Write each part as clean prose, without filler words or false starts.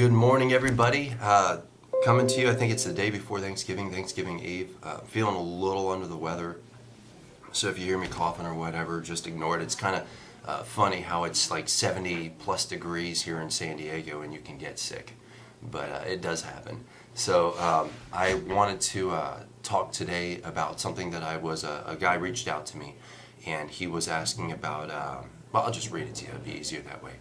Good morning, everybody. Coming to you, I think it's the day before Thanksgiving, Thanksgiving Eve. Feeling a little under the weather, so if you hear me coughing or whatever, just ignore it. It's kind of funny how it's like 70 plus degrees here in San Diego and you can get sick, but it does happen. So I wanted to talk today about something that a guy reached out to me, and he was asking about, well, I'll just read it to you, it'll be easier that way.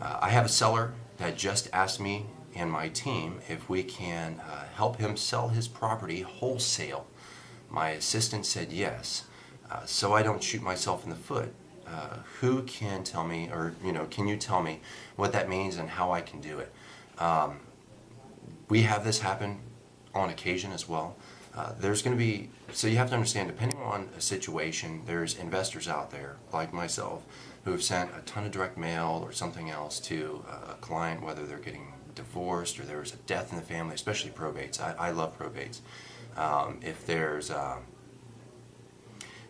I have a seller that just asked me and my team if we can help him sell his property wholesale. My assistant said yes, so I don't shoot myself in the foot. Who can tell me, or can you tell me what that means and how I can do it? We have this happen on occasion as well. There's going to be, so you have to understand, depending on a situation, there's investors out there like myself who have sent a ton of direct mail or something else to a client, whether they're getting divorced or there's a death in the family, especially probates. I love probates. If there's, I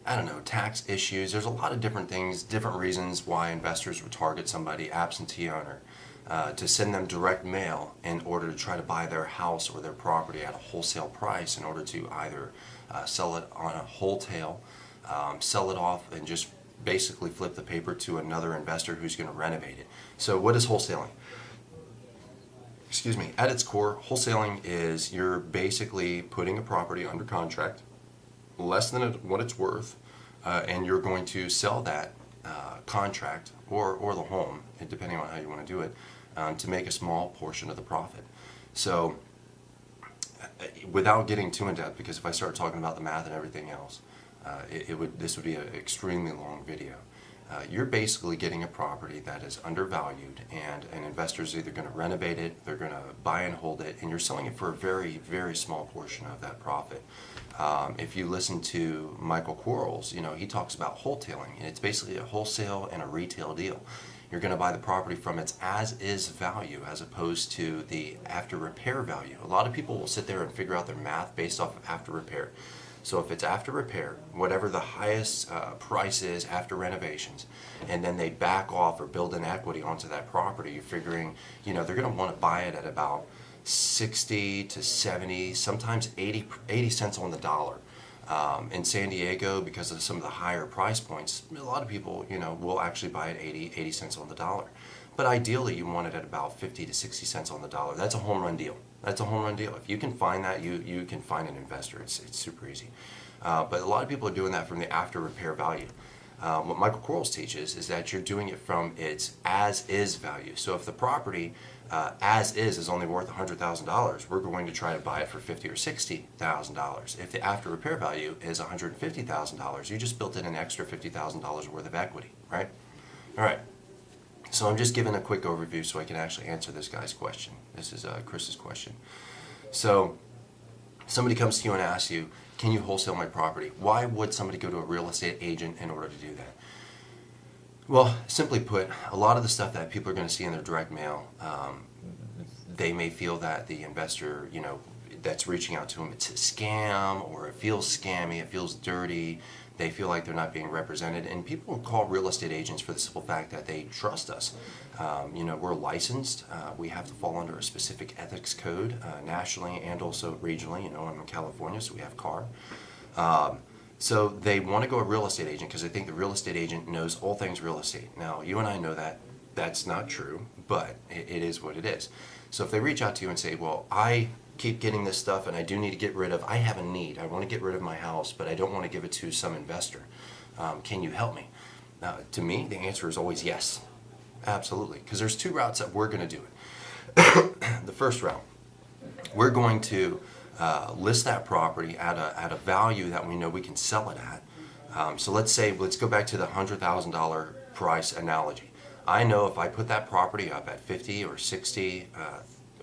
don't know, tax issues, there's a lot of different things, different reasons why investors would target somebody, absentee owner, to send them direct mail in order to try to buy their house or their property at a wholesale price in order to either sell it on a wholesale, sell it off and just basically flip the paper to another investor who's going to renovate it. So what is wholesaling? Excuse me. At its core, wholesaling is you're basically putting a property under contract, less than what it's worth, and you're going to sell that contract or the home, depending on how you want to do it, to make a small portion of the profit. So without getting too in depth, because if I start talking about the math and everything else, this would be an extremely long video. You're basically getting a property that is undervalued, and an investor is either going to renovate it, they're going to buy and hold it, and you're selling it for a very, very small portion of that profit. If you listen to Michael Quarles, he talks about wholesaling, and it's basically a wholesale and a retail deal. You're going to buy the property from its as-is value as opposed to the after-repair value. A lot of people will sit there and figure out their math based off of after-repair. So if it's after repair, whatever the highest price is after renovations, and then they back off or build an equity onto that property, you're figuring, they're going to want to buy it at about 60 to 70, sometimes 80 cents on the dollar. In San Diego, because of some of the higher price points, a lot of people, will actually buy it 80 cents on the dollar. But ideally, you want it at about 50 to 60 cents on the dollar. That's a home run deal. That's a home run deal. If you can find that, you can find an investor. It's super easy. But a lot of people are doing that from the after repair value. What Michael Quarles teaches is that you're doing it from its as-is value. So if the property as-is only worth $100,000, we're going to try to buy it for $50,000 or $60,000. If the after repair value is $150,000, you just built in an extra $50,000 worth of equity, right? All right. So I'm just giving a quick overview so I can actually answer this guy's question. This is Chris's question. So somebody comes to you and asks you, can you wholesale my property? Why would somebody go to a real estate agent in order to do that? Well, simply put, a lot of the stuff that people are going to see in their direct mail, they may feel that the investor, that's reaching out to them, it's a scam, or it feels scammy, it feels dirty. They feel like they're not being represented, and people call real estate agents for the simple fact that they trust us. We're licensed. We have to fall under a specific ethics code nationally and also regionally. I'm in California, so we have CAR. So they want to go a real estate agent because they think the real estate agent knows all things real estate. Now, you and I know that that's not true, but it is what it is. So if they reach out to you and say, well, I keep getting this stuff and I do need to get rid of, I have a need, I want to get rid of my house, but I don't want to give it to some investor. Can you help me? To me, the answer is always yes. Absolutely. Because there's two routes that we're going to do it. The first route, we're going to list that property at a value that we know we can sell it at. So let's go back to the $100,000 price analogy. I know if I put that property up at 50 or 60,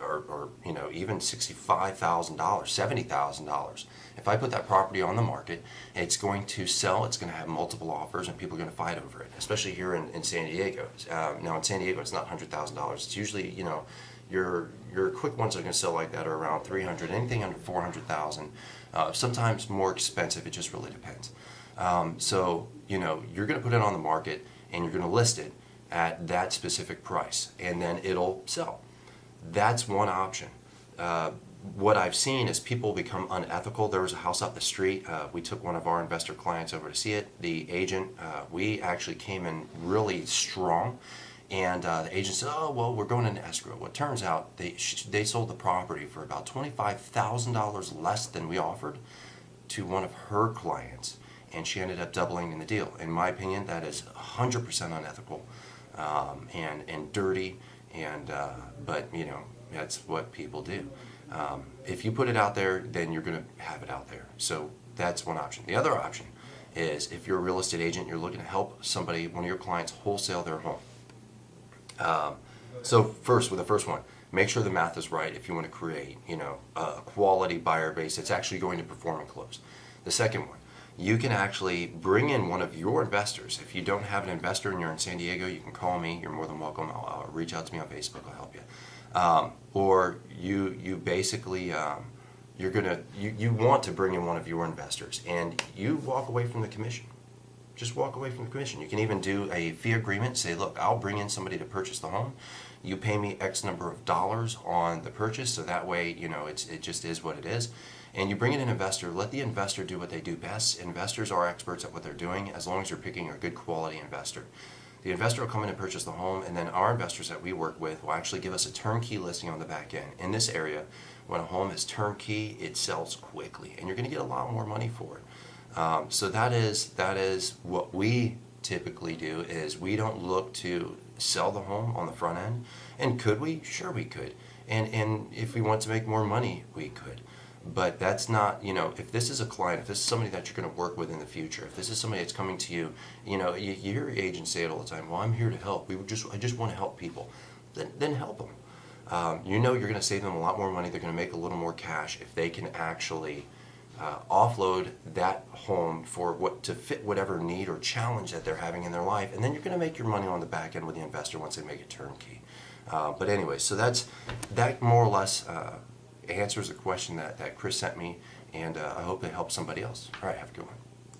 or even $65,000, $70,000. If I put that property on the market, it's going to sell. It's going to have multiple offers, and people are going to fight over it. Especially here in San Diego. Now in San Diego, it's not $100,000. It's usually your quick ones are going to sell like that are around $300,000. Anything under $400,000. Sometimes more expensive. It just really depends. So you're going to put it on the market, and you're going to list it at that specific price, and then it'll sell. That's one option. What I've seen is people become unethical. There was a house up the street. We took one of our investor clients over to see it. The agent, we actually came in really strong, and the agent said, "Oh, well, we're going into escrow." Well, it turns out they sold the property for about $25,000 less than we offered to one of her clients, and she ended up doubling in the deal. In my opinion, that is 100% unethical and dirty, but you know, that's what people do. If you put it out there, then you're going to have it out there. So that's one option. The other option is if you're a real estate agent, you're looking to help somebody, one of your clients, wholesale their home. So first, with the first one, make sure the math is right if you want to create, you know, a quality buyer base that's actually going to perform and close. The second one, you can actually bring in one of your investors. If you don't have an investor and you're in San Diego, you can call me. You're more than welcome. I'll reach out to me on Facebook. I'll help you. Or you basically you want to bring in one of your investors, and you walk away from the commission. Just walk away from the commission. You can even do a fee agreement. Say, look, I'll bring in somebody to purchase the home. You pay me X number of dollars on the purchase, so that way, you know, it just is what it is. And you bring in an investor. Let the investor do what they do best. Investors are experts at what they're doing, as long as you're picking a good quality investor. The investor will come in and purchase the home, and then our investors that we work with will actually give us a turnkey listing on the back end. In this area, when a home is turnkey, it sells quickly, and you're going to get a lot more money for it. So that is what we typically do. Is we don't look to sell the home on the front end. And could we? Sure, we could. And if we want to make more money, we could. But that's not, you know, if this is a client, if this is somebody that you're going to work with in the future, if this is somebody that's coming to you, you know, you hear agents say it all the time, well, I'm here to help. I just want to help people. Then help them. You know, you're going to save them a lot more money. They're going to make a little more cash if they can actually offload that home to fit whatever need or challenge that they're having in their life. And then you're going to make your money on the back end with the investor once they make it turnkey. But anyway, so that more or less answers the question that Chris sent me, and I hope it helps somebody else. All right, have a good one.